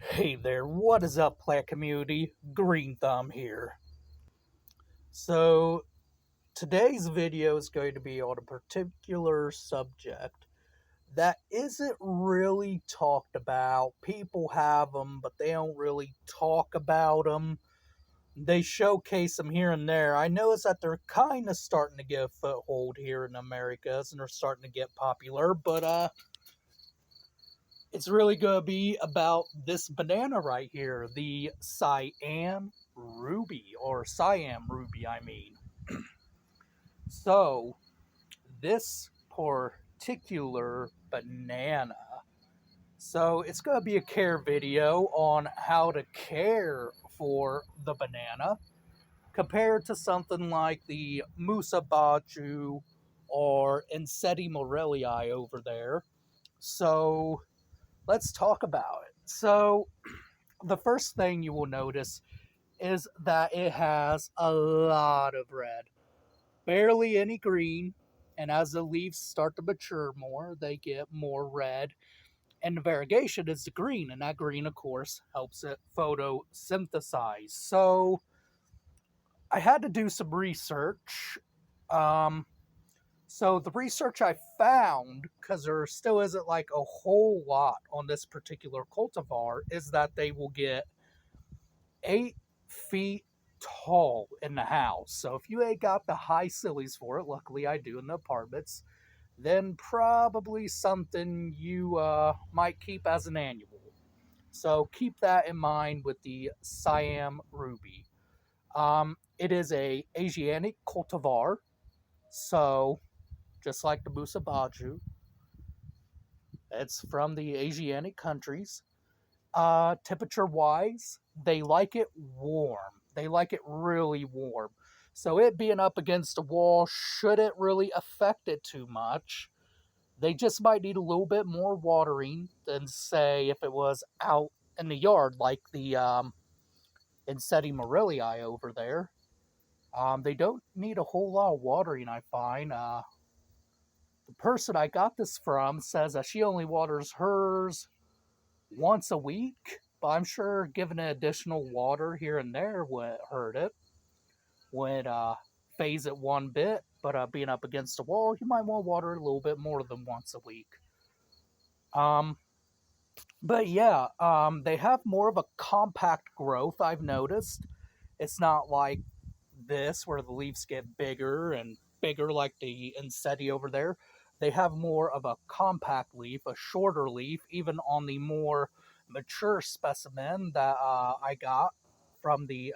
Hey there, what is up, plant community? Green Thumb here. So, today's video is going to be on a particular subject that isn't really talked about. People have them, but they don't really talk about them. They showcase them here and there. I notice that they're kind of starting to get a foothold here in Americas and they're starting to get popular, but it's really going to be about this banana right here, the Siam Ruby, or Siam Ruby, I mean. So, this particular banana, so it's going to be a care video on how to care for the banana compared to something like the Musa Baju or Enseti Morellii over there. So, let's talk about it. So, the first thing you will notice is that it has a lot of red, barely any green, and as the leaves start to mature more, they get more red, and the variegation is the green, and that green, of course, helps it photosynthesize. So, I had to do some research. Um, so, the research I found, because there still isn't like a whole lot on this particular cultivar, is that they will get 8 feet tall in the house. So if you ain't got the high sillies for it, luckily I do in the apartments, then probably something you might keep as an annual. So keep that in mind with the Siam Ruby. It is a Asiatic cultivar, so just like the Musa Baju, it's from the Asiatic countries. Temperature wise, they like it warm. They like it really warm. So it being up against a wall shouldn't really affect it too much. They just might need a little bit more watering than, say, if it was out in the yard like the Enseti Morellii over there. They don't need a whole lot of watering, I find. The person I got this from says that she only waters hers once a week, but I'm sure giving it additional water here and there would hurt it. Would phase it one bit, but being up against the wall, you might want to water it a little bit more than once a week. Um, but yeah, they have more of a compact growth, I've noticed. It's not like this where the leaves get bigger and bigger like the Enseti over there. They have more of a compact leaf, a shorter leaf, even on the more mature specimen that I got from the,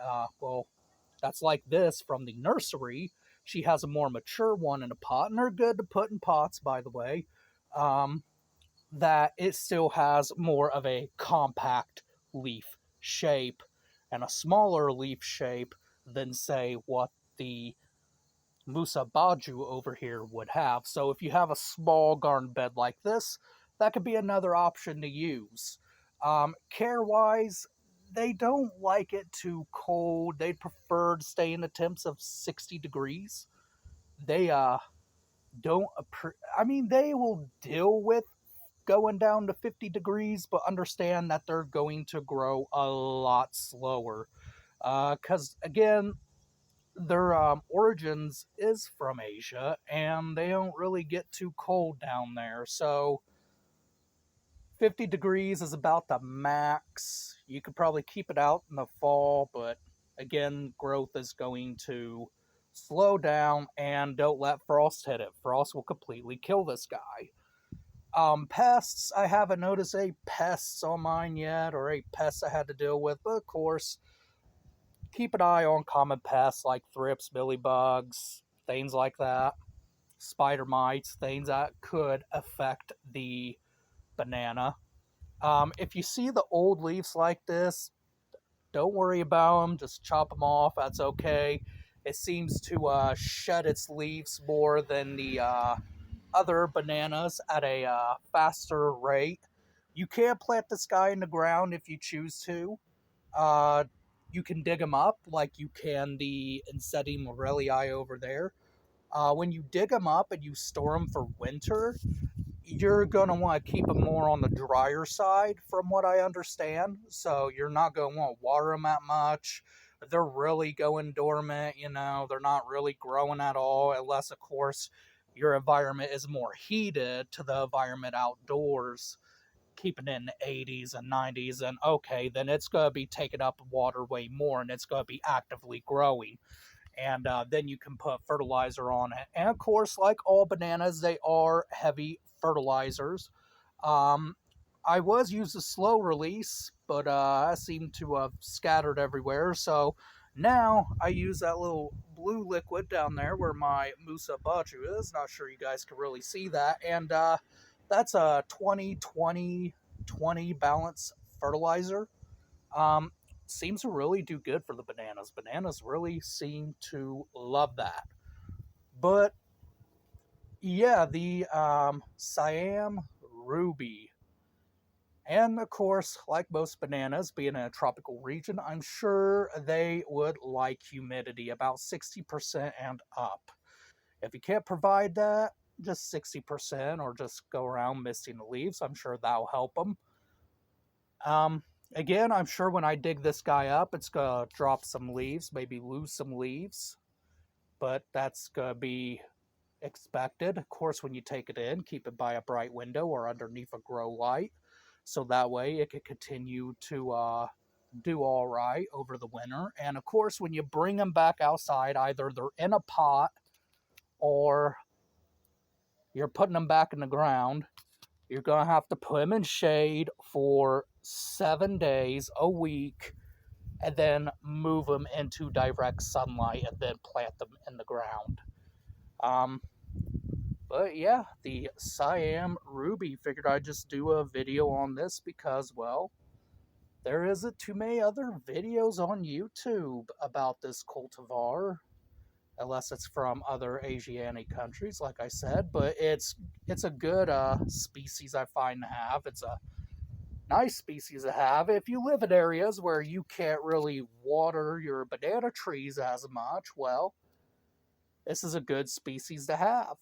that's like this from the nursery. She has a more mature one in a pot, and they're good to put in pots, by the way. Um, that it still has more of a compact leaf shape and a smaller leaf shape than, say, what the Musa Baju over here would have. So if you have a small garden bed like this, that could be another option to use. Care-wise, they don't like it too cold. They'd prefer to stay in the temps of 60 degrees. They don't... I mean, they will deal with going down to 50 degrees, but understand that they're going to grow a lot slower. Because, again, their origins is from Asia, and they don't really get too cold down there. So 50 degrees is about the max. You could probably keep it out in the fall, but again, growth is going to slow down, and don't let frost hit it. Frost will completely kill this guy. Pests, I haven't noticed any pests on mine yet, or any pests I had to deal with, but of course, keep an eye on common pests like thrips, mealybugs, things like that, spider mites, things that could affect the banana. If you see the old leaves like this, don't worry about them, just chop them off, that's okay. It seems to shed its leaves more than the other bananas at a faster rate. You can plant this guy in the ground if you choose to. Uh, you can dig them up like you can the Enseti Morellii over there. When you dig them up and you store them for winter, you're going to want to keep them more on the drier side from what I understand. So you're not going to want to water them that much. They're really going dormant, they're not really growing at all, unless, of course, your environment is more heated to the environment outdoors, keeping it in the 80s and 90s, and okay, then it's going to be taking up water way more and it's going to be actively growing. And then you can put fertilizer on it. And of course, like all bananas, they are heavy fertilizers. Um, I was using slow release, but I seem to have scattered everywhere. So now I use that little blue liquid down there where my Musa Baju is. Not sure you guys can really see that. And that's a 20-20-20 balance fertilizer. Um, Seems to really do good for the bananas. Bananas really seem to love that. But yeah, the Siam Ruby. And of course, like most bananas, being in a tropical region, I'm sure they would like humidity, about 60% and up. If you can't provide that, just 60%, or just go around misting the leaves, I'm sure that'll help them. Um, Again, I'm sure when I dig this guy up, it's going to drop some leaves, maybe lose some leaves, but that's going to be expected. Of course, when you take it in, keep it by a bright window or underneath a grow light, so that way it can continue to do all right over the winter. And of course, when you bring them back outside, either they're in a pot or you're putting them back in the ground, you're going to have to put them in shade for 7 days, a week, and then move them into direct sunlight and then plant them in the ground. Um, But yeah, the Siam Ruby, figured I'd just do a video on this because, well, there isn't too many other videos on YouTube about this cultivar, unless it's from other Asianic countries, like I said. But it's a good species I find to have. It's a nice species to have if you live in areas where you can't really water your banana trees as much. Well, this is a good species to have.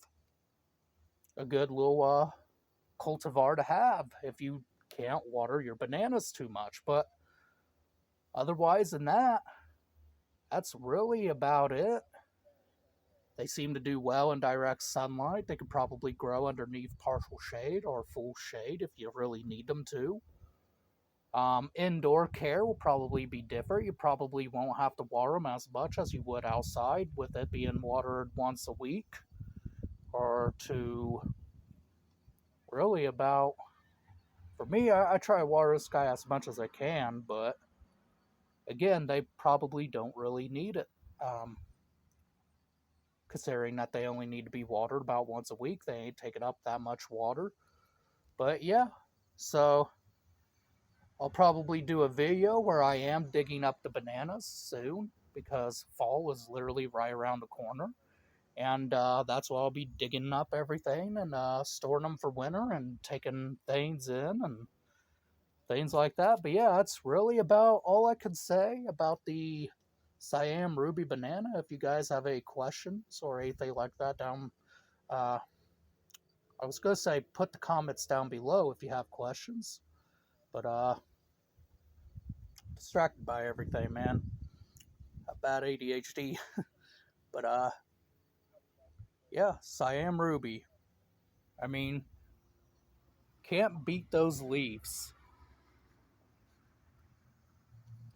A good little cultivar to have if you can't water your bananas too much. But otherwise than that, that's really about it. They seem to do well in direct sunlight. They could probably grow underneath partial shade or full shade if you really need them to. Indoor care will probably be different. You probably won't have to water them as much as you would outside, with it being watered once a week or two. Really about, for me, I try to water this guy as much as I can, but again, they probably don't really need it. Um, Considering that they only need to be watered about once a week, they ain't taking up that much water. But yeah, so I'll probably do a video where I am digging up the bananas soon, because fall is literally right around the corner. And that's why I'll be digging up everything and storing them for winter and taking things in and things like that. But yeah, that's really about all I could say about the Siam Ruby banana. If you guys have any questions or anything like that down, uh, I was going to say put the comments down below if you have questions. But distracted by everything, man. A bad ADHD. But yeah, Siam Ruby. I mean, can't beat those leaves.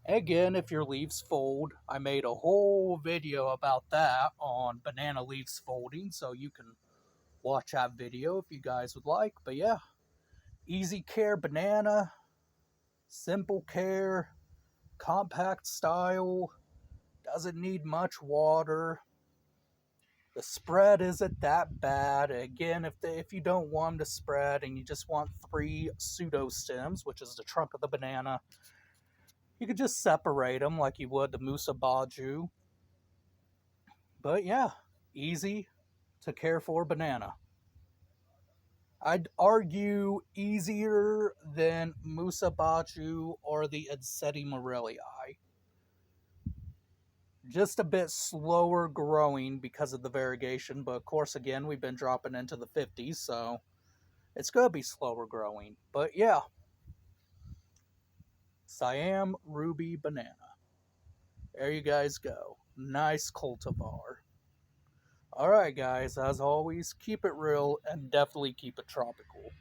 Again, if your leaves fold, I made a whole video about that on banana leaves folding, so you can watch that video if you guys would like. But yeah, easy care banana, simple care, compact style, doesn't need much water. The spread isn't that bad. Again, if you don't want them to spread and you just want 3 pseudo stems, which is the trunk of the banana, you could just separate them like you would the Musa Baju. But yeah, easy to care for banana. I'd argue easier than Musa Baju or the Edseti Morellii. Just a bit slower growing because of the variegation, but of course, again, we've been dropping into the 50s, so It's going to be slower growing. But yeah, Siam Ruby Banana. There you guys go. Nice cultivar. Alright, guys, as always, keep it real and definitely keep it tropical.